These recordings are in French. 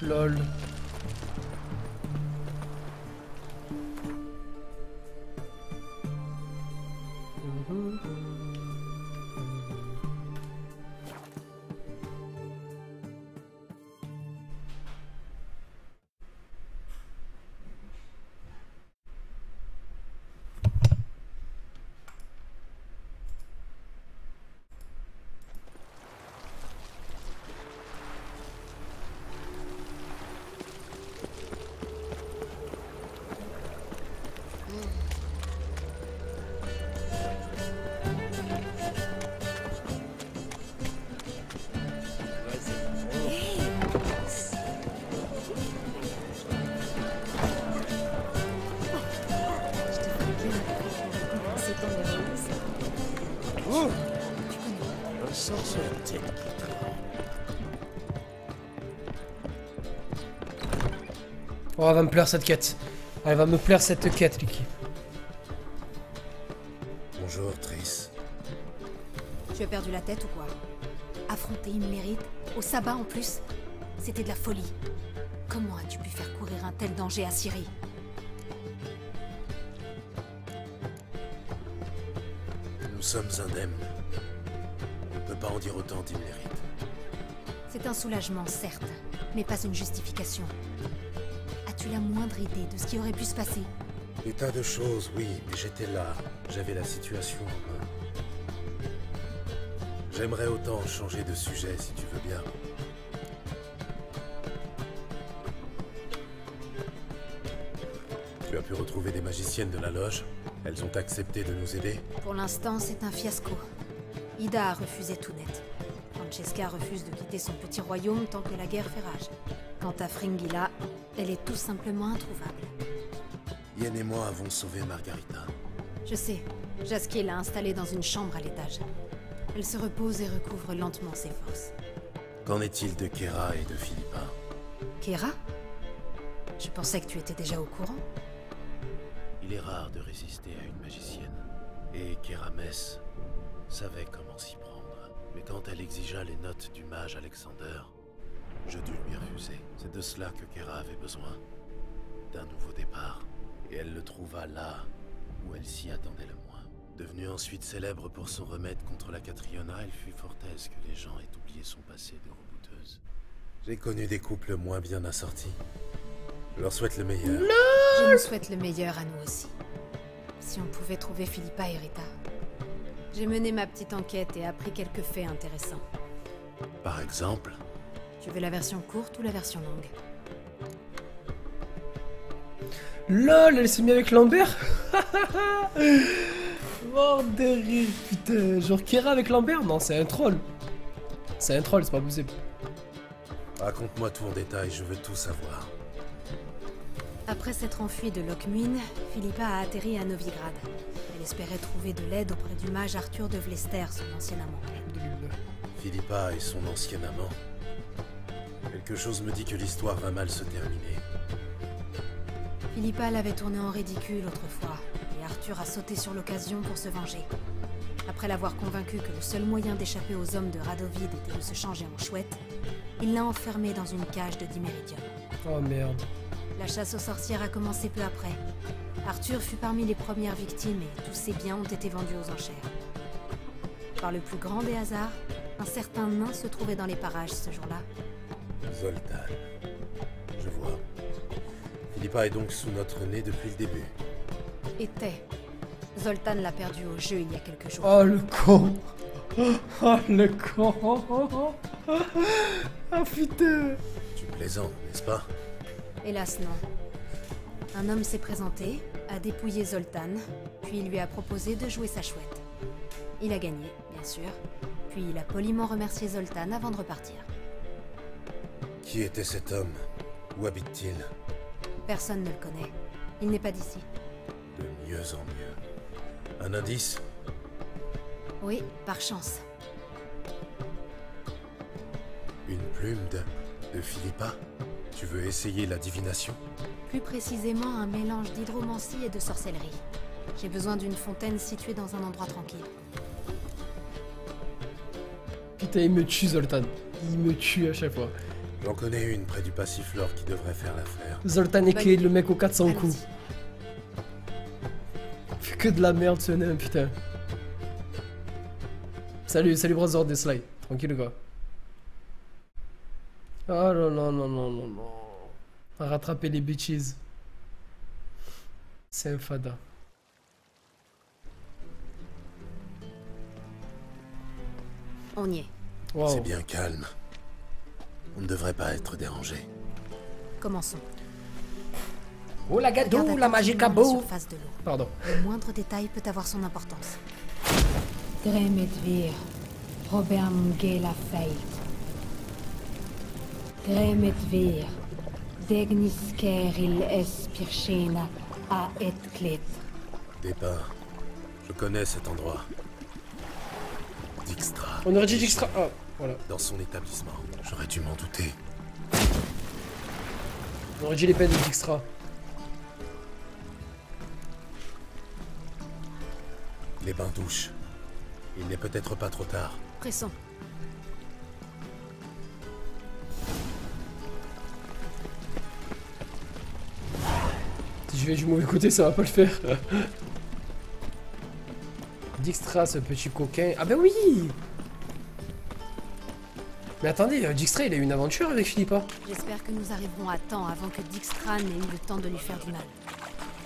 Lol. Oh, elle va me plaire cette quête. Elle va me plaire cette quête, Lucky. Bonjour, Triss. Tu as perdu la tête ou quoi? Affronter une mérite, au sabbat en plus, c'était de la folie. Comment as-tu pu faire courir un tel danger à Ciri? Nous sommes indemnes. On ne peut pas en dire autant d'Imlérite. C'est un soulagement, certes, mais pas une justification. As-tu la moindre idée de ce qui aurait pu se passer? Des tas de choses, oui, mais j'étais là. J'avais la situation en main. J'aimerais autant changer de sujet, si tu veux bien. Tu as pu retrouver des magiciennes de la loge? Elles ont accepté de nous aider? Pour l'instant, c'est un fiasco. Ida a refusé tout net. Francesca refuse de quitter son petit royaume tant que la guerre fait rage. Quant à Fringilla, elle est tout simplement introuvable. Yen et moi avons sauvé Margarita. Je sais, Jaskier l'a installée dans une chambre à l'étage. Elle se repose et recouvre lentement ses forces. Qu'en est-il de Kera et de Philippa? Kera? Je pensais que tu étais déjà au courant. Il est rare de résister à une magicienne. Et Keramès savait comment s'y prendre. Mais quand elle exigea les notes du mage Alexander, je dus lui refuser. C'est de cela que Kera avait besoin. D'un nouveau départ. Et elle le trouva là où elle s'y attendait le moins. Devenue ensuite célèbre pour son remède contre la Catriona, il fut fort aise que les gens aient oublié son passé de rebouteuse. J'ai connu des couples moins bien assortis. Je leur souhaite le meilleur. Je nous souhaite le meilleur à nous aussi. Si on pouvait trouver Philippa et Rita. J'ai mené ma petite enquête et appris quelques faits intéressants. Par exemple? Tu veux la version courte ou la version longue? LOL, elle s'est mise avec Lambert. Mort de rire, putain. Genre Kera avec Lambert? Non, c'est un troll. C'est un troll, c'est pas possible. Raconte-moi tout en détail, je veux tout savoir. Après s'être enfuie de Lockmuir, Philippa a atterri à Novigrad. Elle espérait trouver de l'aide auprès du mage Arthur de Vlester, son ancien amant. Philippa et son ancien amant. Quelque chose me dit que l'histoire va mal se terminer. Philippa l'avait tourné en ridicule autrefois, et Arthur a sauté sur l'occasion pour se venger. Après l'avoir convaincu que le seul moyen d'échapper aux hommes de Radovid était de se changer en chouette, il l'a enfermée dans une cage de Dimeridium. Oh merde. La chasse aux sorcières a commencé peu après. Arthur fut parmi les premières victimes et tous ses biens ont été vendus aux enchères. Par le plus grand des hasards, un certain nain se trouvait dans les parages ce jour-là. Zoltan. Je vois. Philippa est donc sous notre nez depuis le début. Était. Zoltan l'a perdu au jeu il y a quelques jours. Oh le con. Oh le con. Ah putain. Tu plaisantes, n'est-ce pas? Hélas non. Un homme s'est présenté, a dépouillé Zoltan, puis il lui a proposé de jouer sa chouette. Il a gagné, bien sûr, puis il a poliment remercié Zoltan avant de repartir. Qui était cet homme? Où habite-t-il? Personne ne le connaît. Il n'est pas d'ici. De mieux en mieux. Un indice? Oui, par chance. Une plume de Philippa? Tu veux essayer la divination? Plus précisément, un mélange d'hydromancie et de sorcellerie. J'ai besoin d'une fontaine située dans un endroit tranquille. Putain, il me tue Zoltan. Il me tue à chaque fois. J'en connais une près du Passiflore qui devrait faire l'affaire. Zoltan Eclid, le mec aux 400 coups. Fait que de la merde ce nain, putain. Salut, salut Brother Deslay. Tranquille quoi. Oh non, non, non, non, non, non. À rattraper les bitches. C'est un fada. On y est. Wow. C'est bien calme. On ne devrait pas être dérangé. Commençons. Oh la gadou, Regarde la magique à attentivement la beau. surface de l'eau. Pardon. Le moindre détail peut avoir son importance. Dremetvir, Robern Gela Feit. Dremetvir, Degnisker il Espirchena a Etklet. Départ. Je connais cet endroit. Dijkstra. On aurait dit Dijkstra. Ah, voilà. Dans son établissement. J'aurais dû m'en douter. On aurait dit les peines de Dijkstra. Les bains-douches. Il n'est peut-être pas trop tard. Pressons. Si je vais du mauvais côté, ça va pas le faire. Dijkstra, ce petit coquin. Ah bah oui. Mais attendez, Dijkstra, il a eu une aventure avec Philippa. J'espère que nous arriverons à temps avant que Dijkstra n'ait eu le temps de lui faire du mal.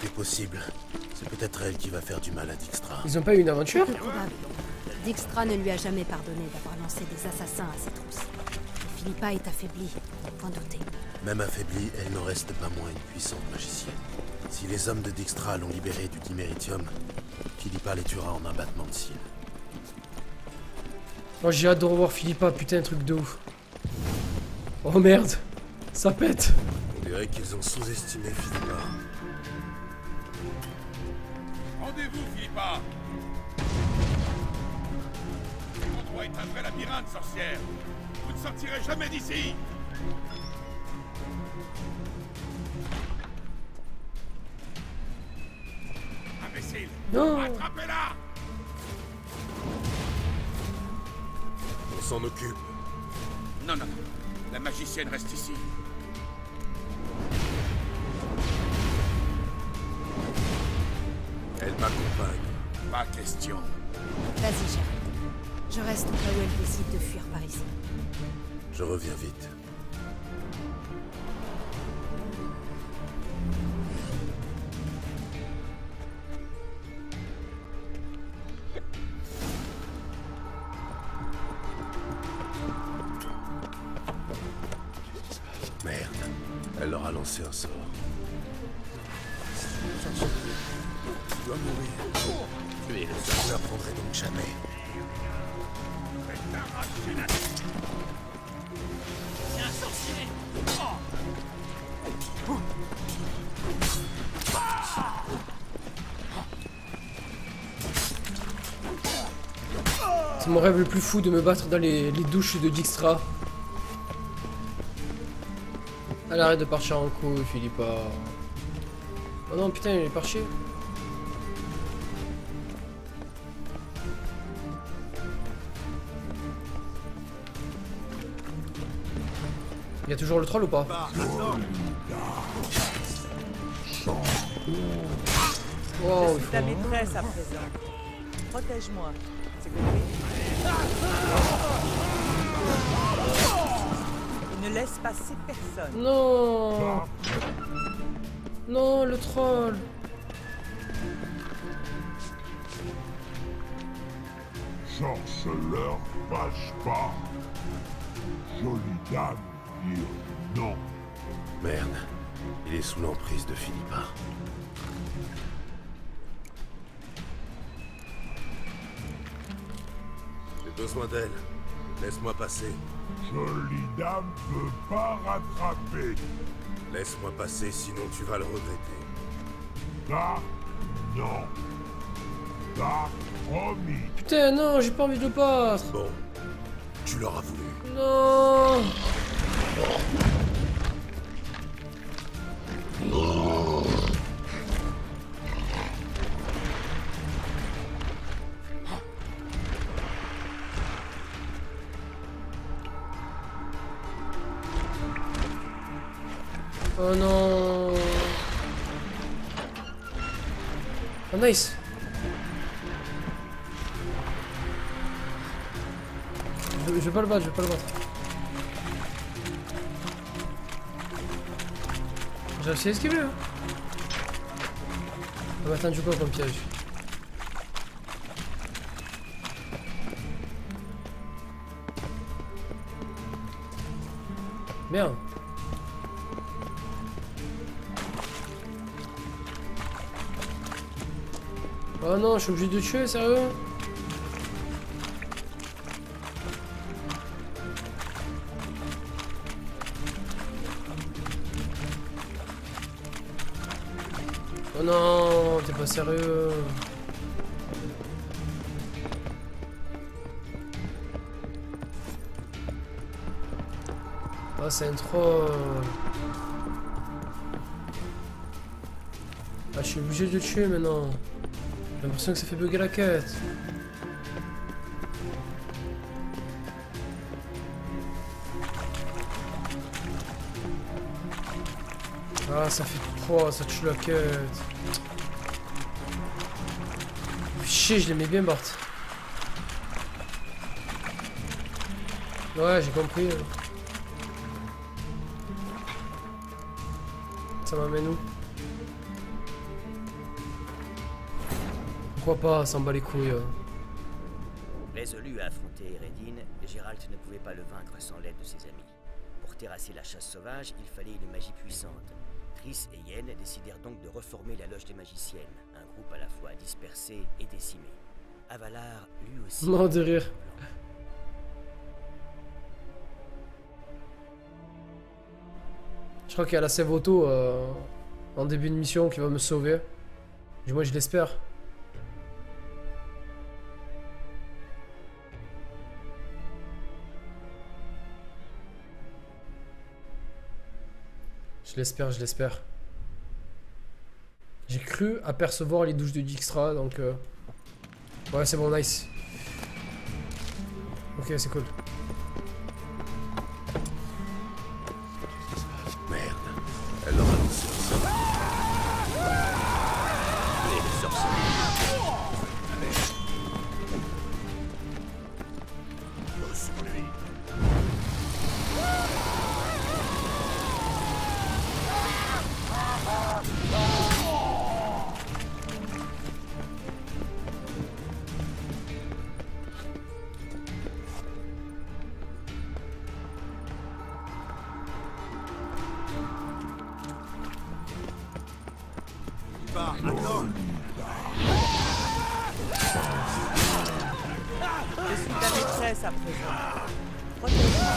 C'est possible. C'est peut-être elle qui va faire du mal à Dijkstra. Ils ont pas eu une aventure? Peu probable. Dijkstra ne lui a jamais pardonné d'avoir lancé des assassins à ses trousses. Et Philippa est affaiblie, point douter. Même affaiblie, elle n'en reste pas moins une puissante magicienne. Si les hommes de Dijkstra l'ont libérée du Diméritium, Philippa les tuera en un battement de cils. Oh, j'ai hâte de revoir Philippa, putain, un truc de ouf. Oh merde, ça pète. On dirait qu'ils ont sous-estimé Philippa. Rendez-vous, Philippa! L'endroit est un vrai labyrinthe, sorcière! Vous ne sortirez jamais d'ici! Imbécile! Non. Attrapez-la! On s'en occupe. Non, non, non. La magicienne reste ici. Elle m'accompagne. Pas question. Vas-y, Gérald. Je reste au cas où elle décide de fuir par ici. Je reviens vite. Merde. Elle leur a lancé un sort. Tu dois mourir. Je ne l'apprendrai donc jamais. C'est mon rêve le plus fou de me battre dans les douches de Dijkstra. Elle arrête de partir en couille, Philippa. Oh non, putain, il est parti. Il y a toujours le troll ou pas? Wow, Je suis ta maîtresse à présent. Protège-moi. C'est compris? Et ne laisse passer personne. Non. Non, le troll. Sorceleur, fâche pas. Jolie dame, dire non. Merde. Il est sous l'emprise de Philippa. J'ai besoin d'elle. Laisse-moi passer. Jolie dame peut pas rattraper. Laisse-moi passer, sinon tu vas le regretter. Ça, non. Ça, promis. Putain, non, j'ai pas envie de le battre. Bon, tu l'auras voulu. Non. Oh non. Oh nice. Je vais pas le battre, je vais pas le battre. J'ai réussi à esquiver hein. On m'a attendu quoi comme piège? Merde. Oh non, je suis obligé de tuer, sérieux? Oh non, t'es pas sérieux. Oh, c'est un troll. Ah, je suis obligé de le tuer maintenant. J'ai l'impression que ça fait bugger la quête. Ah, ça fait 3, ça tue la quête. Chier, je l'aimais bien, Bart. Ouais, j'ai compris. Ça m'amène où? Pourquoi pas, s'en bat les couilles. Résolu à affronter Eredin, Geralt ne pouvait pas le vaincre sans l'aide de ses amis. Pour terrasser la chasse sauvage, il fallait une magie puissante. Triss et Yen décidèrent donc de reformer la loge des magiciennes, un groupe à la fois dispersé et décimé. Avalar, lui aussi... Mort de rire. Je crois qu'il y a la save auto en début de mission qui va me sauver. Du moins je l'espère. Je l'espère, je l'espère. J'ai cru apercevoir les douches de Dijkstra, donc... Ouais, c'est bon, nice. Ok, c'est cool. Merde. Elle aura mis sur ça. Et les sorciers. Sur lui. Je suis ta maîtresse à présent. Protège-moi.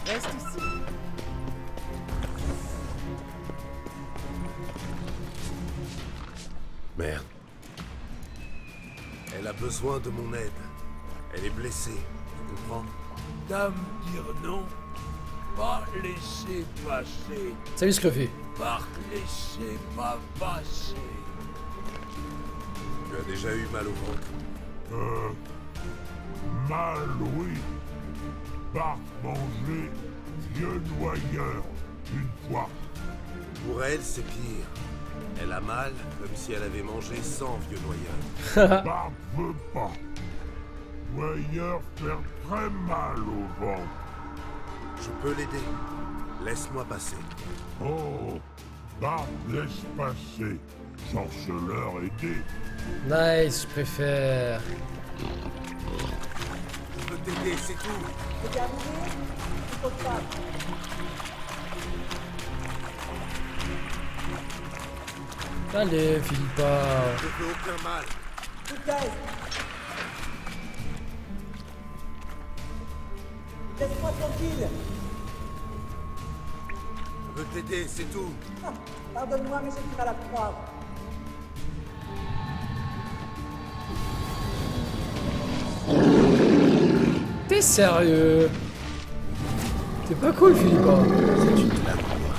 Reste ici. Merde. Elle a besoin de mon aide. Elle est blessée, tu comprends? Dame dire non, pas laisser passer, Salut Scruffy. par laisser pas passer. Tu as déjà eu mal au ventre? Mal oui. Par manger vieux noyeur une fois. Pour elle, c'est pire. Elle a mal, comme si elle avait mangé 100 vieux noyeurs. Barbe veut pas. Noyeur faire très mal au ventre. Je peux l'aider. Laisse-moi passer. Oh, Barbe laisse passer. Chanceleur aider. Nice, je préfère. Je peux t'aider, c'est tout. C'est terminé? Il faut pas. Allez, Philippa. Je ne fais aucun mal. Foutaise. Laisse-moi tranquille. Je veux t'aider, c'est tout. Ah, pardonne-moi, mais j'ai du mal à croire. T'es sérieux? T'es pas cool, Philippa. C'est une blague pour moi.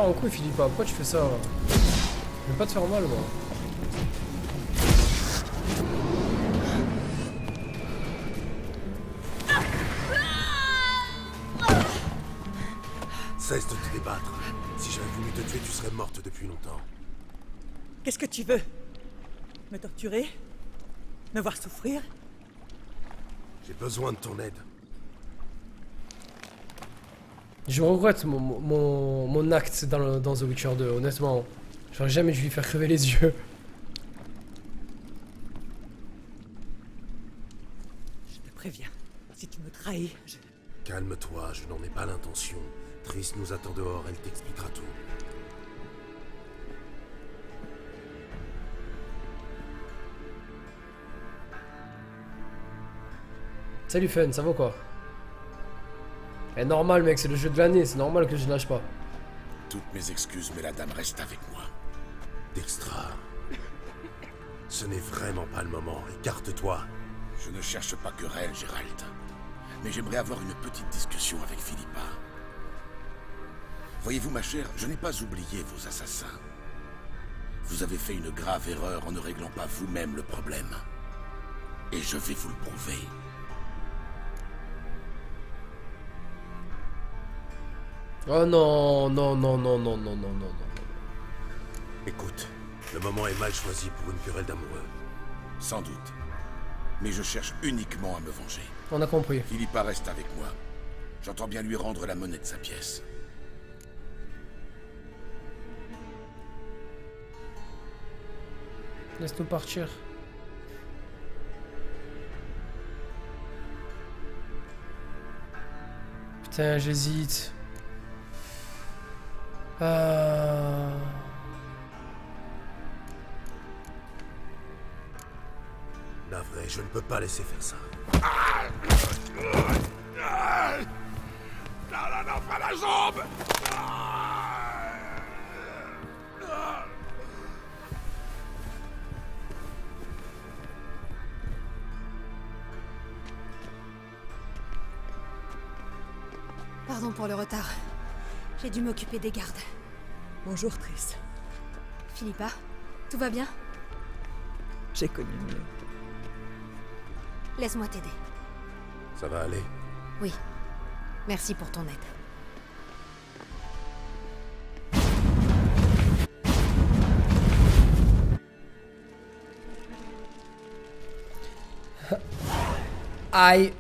en couille, Philippa. Pourquoi tu fais ça? Je veux pas te faire mal, moi. Cesse de te débattre. Si j'avais voulu te tuer, tu serais morte depuis longtemps. Qu'est-ce que tu veux? Me torturer? Me voir souffrir? J'ai besoin de ton aide. Je regrette mon acte dans The Witcher 2, honnêtement. J'aurais jamais dû lui faire crever les yeux. Je te préviens, si tu me trahis, je... Calme-toi, je n'en ai pas l'intention. Triss nous attend dehors, elle t'expliquera tout. Salut Fun, ça va quoi? Eh normal mec, c'est le jeu de l'année, c'est normal que je lâche pas. Toutes mes excuses, mais la dame reste avec moi. Dijkstra. Ce n'est vraiment pas le moment, écarte-toi. Je ne cherche pas querelle, Gérald. Mais j'aimerais avoir une petite discussion avec Philippa. Voyez-vous, ma chère, je n'ai pas oublié vos assassins. Vous avez fait une grave erreur en ne réglant pas vous-même le problème. Et je vais vous le prouver. Oh non, non, non, non, non, non, non, non, non. Écoute, le moment est mal choisi pour une querelle d'amoureux. Sans doute. Mais je cherche uniquement à me venger. On a compris. Philippa reste avec moi. J'entends bien lui rendre la monnaie de sa pièce. Laisse-nous partir. Putain, j'hésite. Navré, je ne peux pas laisser faire ça. Non, pas la jambe! Pardon pour le retard. J'ai dû m'occuper des gardes. Bonjour, Triss. Philippa, tout va bien? J'ai connu mieux. Laisse-moi t'aider. Ça va aller? Oui. Merci pour ton aide. Aïe.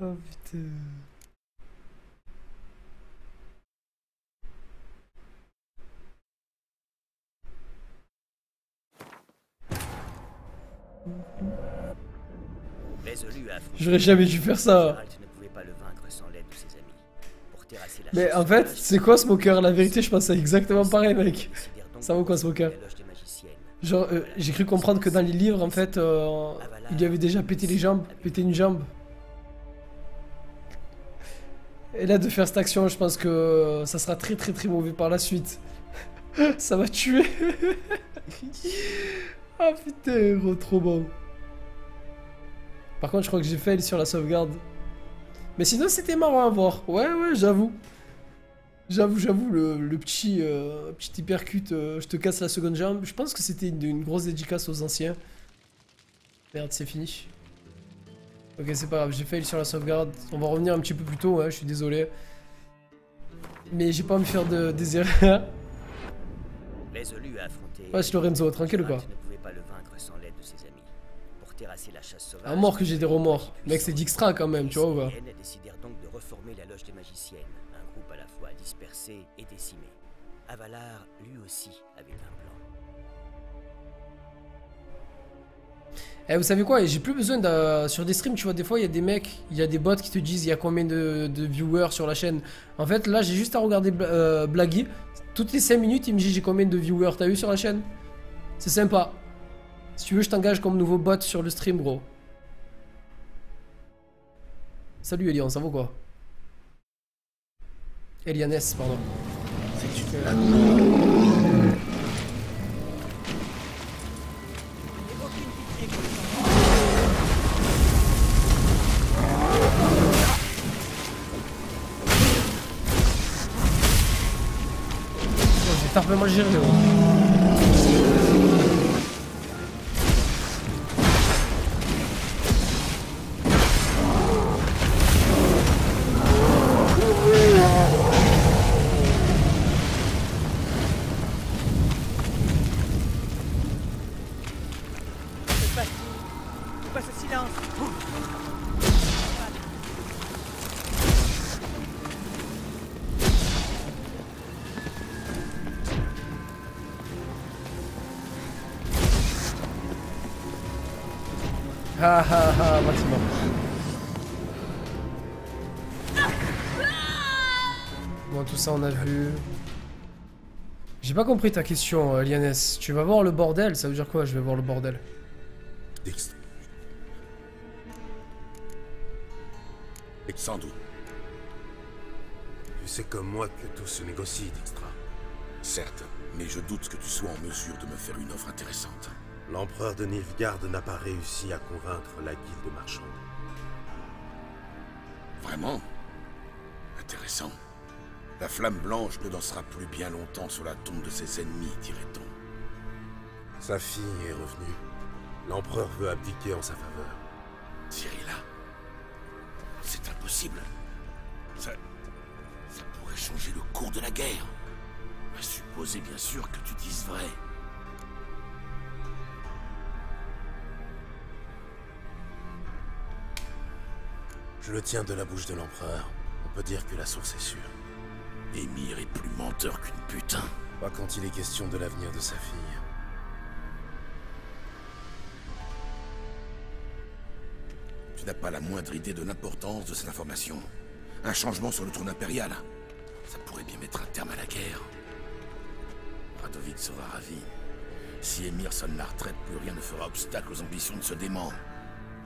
Oh putain. Résolu à affronter, J'aurais jamais dû faire ça. Gérald ne pouvait pas le vaincre sans l'aide de ses amis. Pour terrasser la Mais chasse en fait, sauvage, c'est quoi Smoker? La vérité, je pensais exactement pareil, mec. décidèrent donc Ça vaut quoi, de Smoker? la loge des magiciennes. Genre, j'ai cru comprendre que dans les livres, en fait, il lui avait déjà pété les jambes, pété une jambe. Et là, de faire cette action, je pense que ça sera très très très mauvais par la suite. Ça va tuer. Ah putain, héros, trop bon. Par contre, je crois que j'ai fail sur la sauvegarde. Mais sinon, c'était marrant à voir. Ouais, ouais, j'avoue. J'avoue, le petit hypercute, je te casse la seconde jambe. Je pense que c'était une grosse dédicace aux anciens. Merde, c'est fini. Ok, c'est pas grave, j'ai fail sur la sauvegarde. On va revenir un petit peu plus tôt, hein, je suis désolé. Mais j'ai pas envie de faire des erreurs. Résolu à affronter. Ouais, c'est Lorenzo, tranquille ou quoi? Gérald ne pouvait pas le vaincre sans l'aide de ses amis. Pour terrasser la chasse sauvage. À mort que j'ai des remords. Mec, c'est Dijkstra quand même, tu vois ou pas? Les Hyènes décidèrent donc de reformer la loge des magiciennes, un groupe à la fois dispersé et décimé. Avalar, lui aussi, avait un plan. Eh, vous savez quoi? J'ai plus besoin de... Sur des streams, tu vois, des fois, il y a des mecs, il y a des bots qui te disent il y a combien de viewers sur la chaîne. En fait, là, j'ai juste à regarder Blaggy. Toutes les 5 minutes, il me dit j'ai combien de viewers. T'as vu sur la chaîne? C'est sympa. Si tu veux, je t'engage comme nouveau bot sur le stream, gros. Salut, Elian, ça va quoi? Elianes, pardon. C'est une blague. J'ai fait mal géré. Pourquoi ce silence? Ah ah ah, bâtiment. Bon, tout ça on a vu. J'ai pas compris ta question, Lianes. Tu vas voir le bordel? Ça veut dire quoi, je vais voir le bordel? Dijkstra. Sans doute. Tu sais comme moi que tout se négocie, Dijkstra. Certes, mais je doute que tu sois en mesure de me faire une offre intéressante. L'empereur de Nilfgaard n'a pas réussi à convaincre la guilde marchande. Vraiment? Intéressant. La flamme blanche ne dansera plus bien longtemps sur la tombe de ses ennemis, dirait-on. Sa fille est revenue. L'empereur veut abdiquer en sa faveur. Cyrilla, c'est impossible. Ça pourrait changer le cours de la guerre. À supposer bien sûr que tu dises vrai. Je le tiens de la bouche de l'empereur. On peut dire que la source est sûre. Émir est plus menteur qu'une putain. Pas quand il est question de l'avenir de sa fille. Tu n'as pas la moindre idée de l'importance de cette information. Un changement sur le trône impérial. Ça pourrait bien mettre un terme à la guerre. Radovid sera ravi. Si Émir sonne la retraite, plus rien ne fera obstacle aux ambitions de ce démon.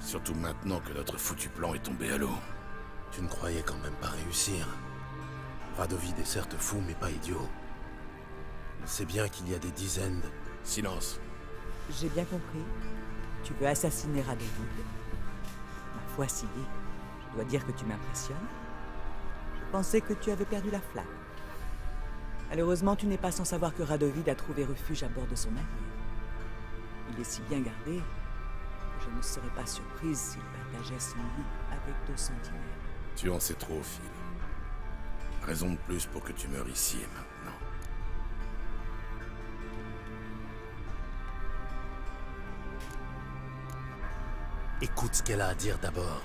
Surtout maintenant que notre foutu plan est tombé à l'eau. Tu ne croyais quand même pas réussir. Radovid est certes fou, mais pas idiot. Il sait bien qu'il y a des dizaines de... Silence. J'ai bien compris. Tu veux assassiner Radovid. Ma foi, Sidi, je dois dire que tu m'impressionnes. Je pensais que tu avais perdu la flamme. Malheureusement, tu n'es pas sans savoir que Radovid a trouvé refuge à bord de son navire. Il est si bien gardé que je ne serais pas surprise s'il partageait son lit avec 2 sentinelles. Tu en sais trop, Phil. Raison de plus pour que tu meurs ici et maintenant. Écoute ce qu'elle a à dire d'abord.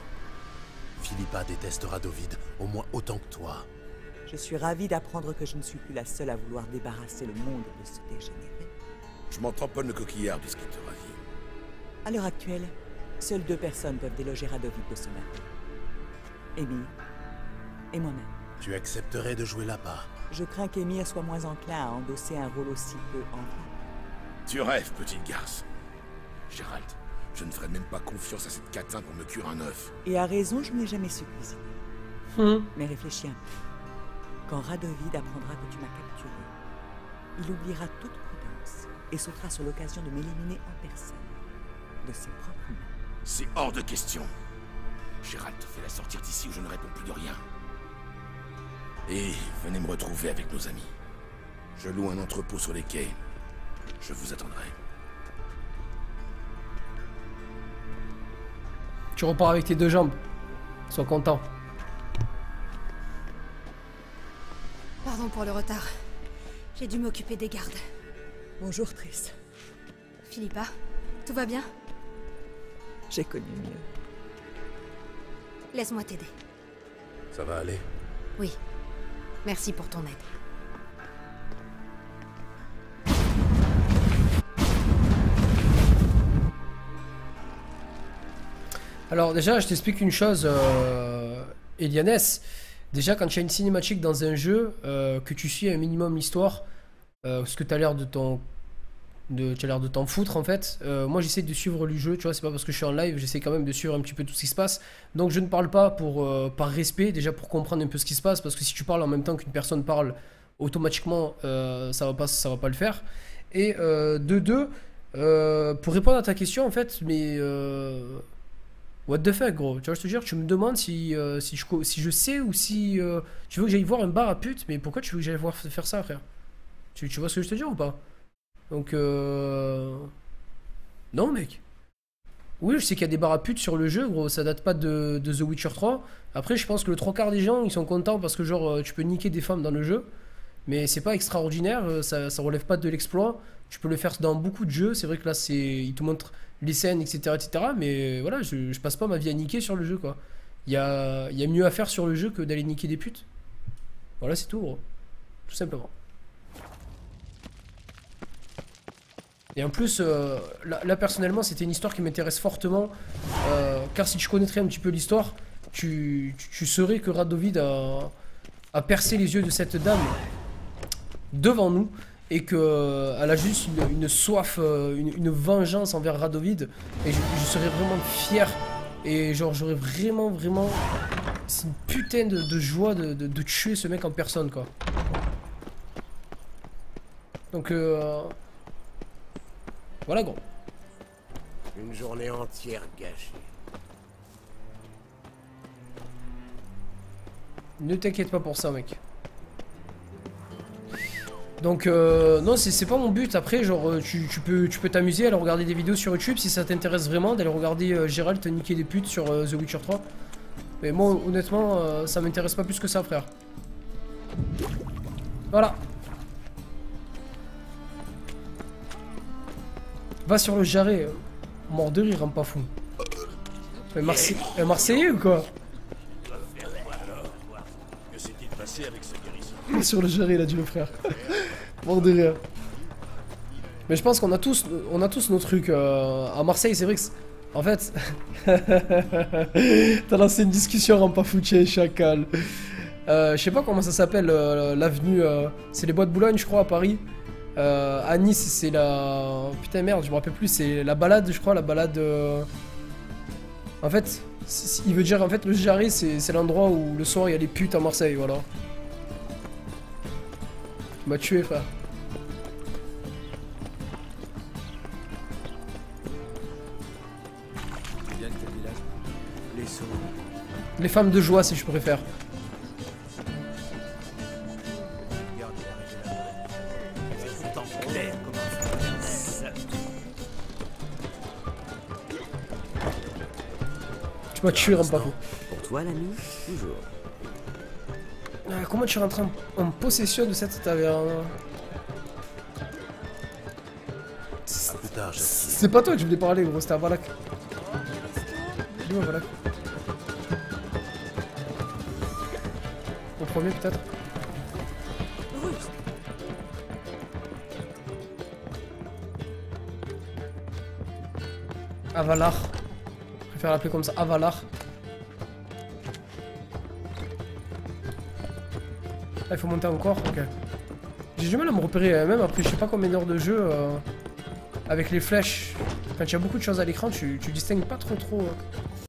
Philippa déteste Radovid, au moins autant que toi. Je suis ravie d'apprendre que je ne suis plus la seule à vouloir débarrasser le monde de ce dégénéré. Je m'en tamponne le coquillard de ce qui te ravit. À l'heure actuelle, seules 2 personnes peuvent déloger Radovid de son navire. Émir et moi-même. Tu accepterais de jouer là-bas? Je crains qu'Émir soit moins enclin à endosser un rôle aussi peu enviable. Tu rêves, petite garce. Gérald, je ne ferai même pas confiance à cette catin pour me cuire un œuf. Et à raison, je n'ai jamais su cuisiner. Mais réfléchis un peu. Quand Radovid apprendra que tu m'as capturé, il oubliera toute prudence et sautera sur l'occasion de m'éliminer en personne, de ses propres mains. C'est hors de question. Gérald, fais-la sortir d'ici ou je ne réponds plus de rien. Et venez me retrouver avec nos amis. Je loue un entrepôt sur les quais. Je vous attendrai. Tu repars avec tes 2 jambes. Sois content. Pardon pour le retard. J'ai dû m'occuper des gardes. Bonjour, Triss. Philippa, tout va bien? J'ai connu mieux. Laisse-moi t'aider. Ça va aller? Oui. Merci pour ton aide. Alors déjà, je t'explique une chose, Elianes. Déjà, quand tu as une cinématique dans un jeu, que tu suis un minimum l'histoire, ce que tu as l'air de ton Tu as l'air de t'en foutre en fait. Moi j'essaie de suivre le jeu, tu vois, c'est pas parce que je suis en live, j'essaie quand même de suivre un petit peu tout ce qui se passe. Donc je ne parle pas par respect, déjà pour comprendre un peu ce qui se passe, parce que si tu parles en même temps qu'une personne parle, automatiquement ça va pas le faire. Et de deux, pour répondre à ta question en fait, mais what the fuck gros, tu vois, je te jure, tu me demandes si je sais ou si tu veux que j'aille voir un bar à pute, mais pourquoi tu veux que j'aille voir faire ça frère? Tu vois ce que je te dis ou pas? Donc non mec. Oui je sais qu'il y a des bars à pute sur le jeu gros, ça date pas de The Witcher 3. Après je pense que le 3/4 des gens ils sont contents parce que genre tu peux niquer des femmes dans le jeu. Mais c'est pas extraordinaire, ça relève pas de l'exploit. Tu peux le faire dans beaucoup de jeux, c'est vrai que là il te montre les scènes etc. Mais voilà je passe pas ma vie à niquer sur le jeu quoi. Il y a mieux à faire sur le jeu que d'aller niquer des putes. Voilà c'est tout gros. Tout simplement. Et en plus, là personnellement, c'était une histoire qui m'intéresse fortement, car si tu connaîtrais un petit peu l'histoire, tu saurais que Radovid a percé les yeux de cette dame devant nous, et qu'elle a juste une soif, une vengeance envers Radovid, et je serais vraiment fier, et genre j'aurais vraiment, c'est une putain de joie de tuer ce mec en personne, quoi. Donc voilà gros. Une journée entière gâchée. Ne t'inquiète pas pour ça mec. Donc non c'est pas mon but. Après genre tu peux t'amuser à aller regarder des vidéos sur YouTube si ça t'intéresse vraiment, d'aller regarder Gérald niquer des putes sur The Witcher 3. Mais moi honnêtement ça m'intéresse pas plus que ça frère. Voilà. Va sur le jarret, mort de rire, hein, pas fou. Marseillais ou quoi? Que s'est-il passé avec ce guérison? Sur le jarret, il a dit le frère. Mort de rire. Mais je pense qu'on a tous nos trucs. À Marseille, c'est vrai que... En fait... T'as lancé une discussion en pas foutier, chacal. Je sais pas comment ça s'appelle, l'avenue... c'est les Bois de Boulogne, je crois, à Paris. À Nice c'est la... Putain merde je me rappelle plus, c'est la balade je crois, la balade... En fait, il veut dire en fait le jarret c'est l'endroit où le soir il y a les putes à Marseille, voilà. Tu m'as tué frère. Les femmes de joie si je préfère. Tu m'as tué, Rampafou. Pour toi, l'ami, toujours. Comment tu rentres en possession de cette taverne? Plus tard, c'est pas toi que je voulais parler, gros, c'était à Valak. Dis-moi, Valak. Au premier, peut-être. Avalar. Je préfère l'appeler comme ça, Avalar. Ah, il faut monter encore, ok. J'ai du mal à me repérer, même après je sais pas combien d'heures de jeu, avec les flèches. Quand il y a beaucoup de choses à l'écran, tu distingues pas trop.